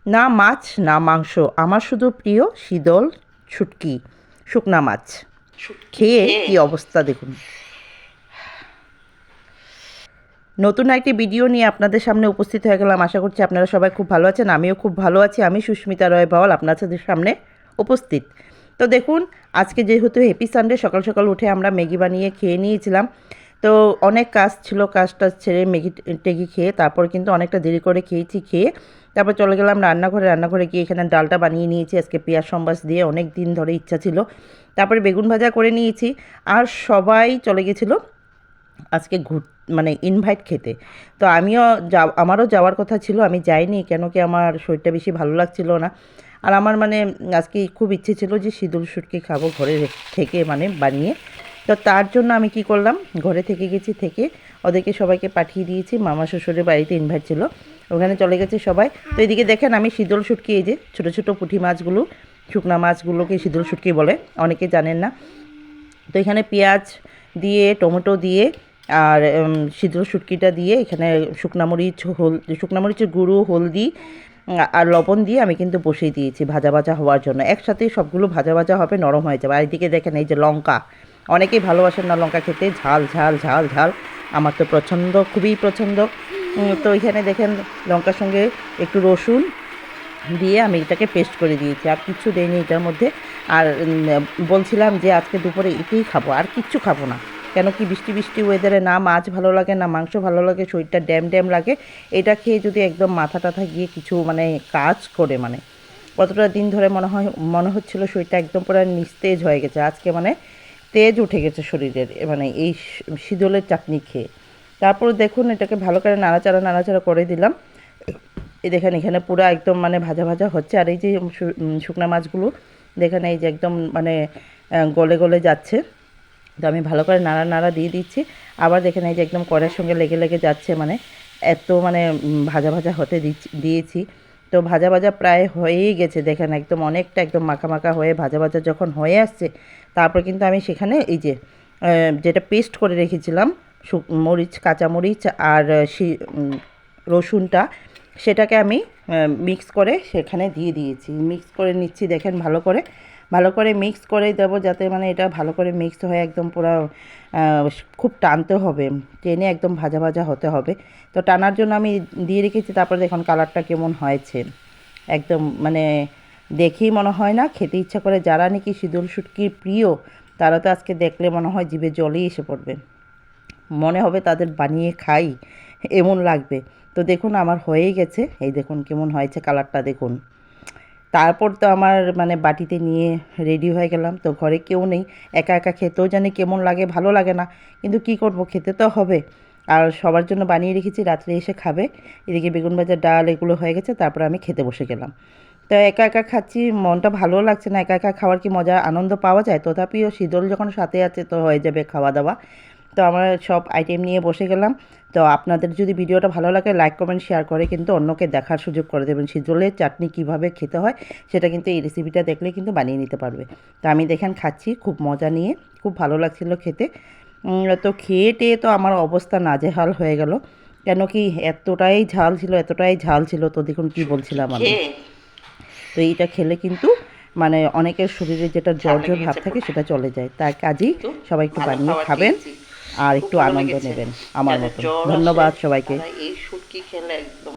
না মাছ না মাংস, আমার শুধু প্রিয় শীতল শুটকি, শুকনা মাছ। খেয়ে কি অবস্থা দেখুন। নতুন একটি ভিডিও নিয়ে আপনাদের সামনে উপস্থিত হয়ে গেলাম। আশা করছি আপনারা সবাই খুব ভালো আছেন, আমিও খুব ভালো আছি। আমি সুস্মিতা রয় বাওয়াল আপনাদের সামনে উপস্থিত। তো দেখুন, আজকে যেহেতু হ্যাপি সানডে, সকাল সকাল উঠে আমরা ম্যাগি বানিয়ে খেয়ে নিয়েছিলাম। তো অনেক কাজ ছিল, কাজটা ছেড়ে ম্যাগি টেগি খেয়ে তারপর কিন্তু অনেকটা দেরি করে খেয়েছি। খেয়ে তারপর চলে গেলাম রান্নাঘরে গিয়ে এখানে ডালটা বানিয়ে নিয়েছি আজকে পেঁয়াজ সম্বাস দিয়ে, অনেক দিন ধরে ইচ্ছা ছিল। তারপরে বেগুন ভাজা করে নিয়েছি। আর সবাই চলে গেছিলো আজকে মানে ইনভাইট খেতে। তো আমারও যাওয়ার কথা ছিল, আমি যাইনি, কেন কি আমার শরীরটা বেশি ভালো লাগছিল না। আর আমার মানে আজকে খুব ইচ্ছে ছিল যে শীতল শুটকি খাবো ঘরে থেকে, মানে বানিয়ে। তো তার জন্য আমি কি করলাম, ঘরে থেকে গেছি, থেকে ওদেরকে সবাইকে পাঠিয়ে দিয়েছি। মামা শ্বশুরের বাড়িতে ইনভাইট ছিল, ওখানে চলে গেছে সবাই। তো এদিকে দেখেন আমি শীতল শুটকি, এই যে ছোটো ছোটো পুঁটি মাছগুলো, শুকনা মাছগুলোকে শীতল শুটকি বলে, অনেকে জানেন না। তো এখানে পেঁয়াজ দিয়ে, টমেটো দিয়ে, আর শীতল শুটকিটা দিয়ে, এখানে শুকনামরিচের গুঁড়ো, হলদি আর লবণ দিয়ে আমি কিন্তু বসিয়ে দিয়েছি ভাজা ভাজা হওয়ার জন্য। একসাথেই সবগুলো ভাজা ভাজা হবে, নরম হয়ে যাবে। আর এদিকে দেখেন এই যে লঙ্কা, অনেকেই ভালোবাসেন না লঙ্কা খেতে, ঝাল ঝাল ঝাল ঝাল, আমার তো পছন্দ, খুবই পছন্দ। তো এখানে দেখেন লঙ্কার সঙ্গে একটু রসুন দিয়ে আমি এটাকে পেস্ট করে দিয়েছি, আর কিচ্ছু দেয়নি এটার মধ্যে। আর বলছিলাম যে আজকে দুপুরে এটাই খাবো, আর কিচ্ছু খাবো না। কেন কি বৃষ্টি বৃষ্টি ওয়েদারে না মাছ ভালো লাগে না মাংস ভালো লাগে, শরীরটা ড্যাম ড্যাম লাগে। এটা খেয়ে যদি একদম মাথা টাথা গিয়ে কিছু মানে কাজ করে, মানে কতটা দিন ধরে মনে হচ্ছিলো শরীরটা একদম পুরো নিস্তেজ হয়ে গেছে, আজকে মানে তেজ উঠে গেছে শরীরের, মানে এই শীতলের চাটনি খেয়ে। তারপর দেখুন এটাকে ভালো করে নাড়াচাড়া করে দিলাম। এই দেখেন এখানে পুরো একদম মানে ভাজা ভাজা হচ্ছে। আর এই যে শুকনা মাছগুলো দেখেন এই যে একদম মানে গলে গলে যাচ্ছে। তো আমি ভালো করে নাড়া দিয়ে দিচ্ছি। আবার দেখেন এই যে একদম কড়াইয়ের সঙ্গে লেগে লেগে যাচ্ছে, মানে এত মানে ভাজা ভাজা হতে দিয়েছি। তো ভাজা ভাজা প্রায় হয়েই গেছে, দেখেন একদম অনেকটা একদম মাখা মাখা হয়ে ভাজা ভাজা যখন হয়ে আসছে, তারপর কিন্তু আমি সেখানে এই যে যেটা পেস্ট করে রেখেছিলাম কাঁচামরিচ আর রসুনটা, সেটাকে আমি মিক্স করে সেখানে দিয়ে দিয়েছি। মিক্স করে নিচ্ছি, দেখেন ভালো করে মিক্স করে দেবো, যাতে মানে এটা ভালো করে মিক্স হয়ে একদম পুরো খুব টানতে হবে, টেনে একদম ভাজা ভাজা হতে হবে। তো টানার জন্য আমি দিয়ে রেখেছি। তারপরে দেখুন কালারটা কেমন হয়েছে, একদম মানে দেখেই মনে হয় না খেতে ইচ্ছা করে। যারা নাকি শীতল শুটকির প্রিয়, তারা তো আজকে দেখলে মনে হয় জিভে জলই এসে পড়বে, মনে হবে তাদের বানিয়ে খাই এমন লাগবে। তো দেখুন আমার হয়েই গেছে, এই দেখুন কেমন হয়েছে কালারটা দেখুন। তারপর তো আমার মানে বাটিতে নিয়ে রেডি হয়ে গেলাম। তো ঘরে কেউ নেই, একা একা খেতেও জানি কেমন লাগে, ভালো লাগে না, কিন্তু কি করব, খেতে তো হবে। আর সবার জন্য বানিয়ে রেখেছি, রাত্রে এসে খাবে। এদিকে বেগুন ভাজা, ডাল এগুলো হয়ে গেছে, তারপর আমি খেতে বসে গেলাম। তো একা একা খাচ্ছি, মনটা ভালোও লাগছে না, একা একা খাওয়ার কি মজা আনন্দ পাওয়া যায়। তথাপিও শীতল যখন সাথে আছে তো হয়ে যাবে খাওয়া দাওয়া। তো আমরা সব আইটেম নিয়ে বসে গেলাম। তো আপনাদের যদি ভিডিওটা ভালো লাগে লাইক কমেন্ট শেয়ার করে কিন্তু অন্যকে দেখার সুযোগ করে দেবেন। শীতলের চাটনি কিভাবে খেতে হয় সেটা কিন্তু এই রেসিপিটা দেখলে কিন্তু বানিয়ে নিতে পারবে। তো আমি দেখেন খাচ্ছি খুব মজা নিয়ে, খুব ভালো লাগছিল খেতে। তো খেয়ে টেয়ে তো আমার অবস্থা নাজেহাল হয়ে গেল, কেন কি এতটাই ঝাল ছিল। তো দেখুন কি বলছিলাম আমি, তো এইটা খেলে কিন্তু মানে অনেকের শরীরে যেটা জ্বর ভাব থাকে সেটা চলে যায়। তার কাজেই সবাই একটু বানিয়ে খাবেন আর একটু আনন্দ নেবেন আমার মতন। ধন্যবাদ সবাইকে। এই শুটকি খেলে একদম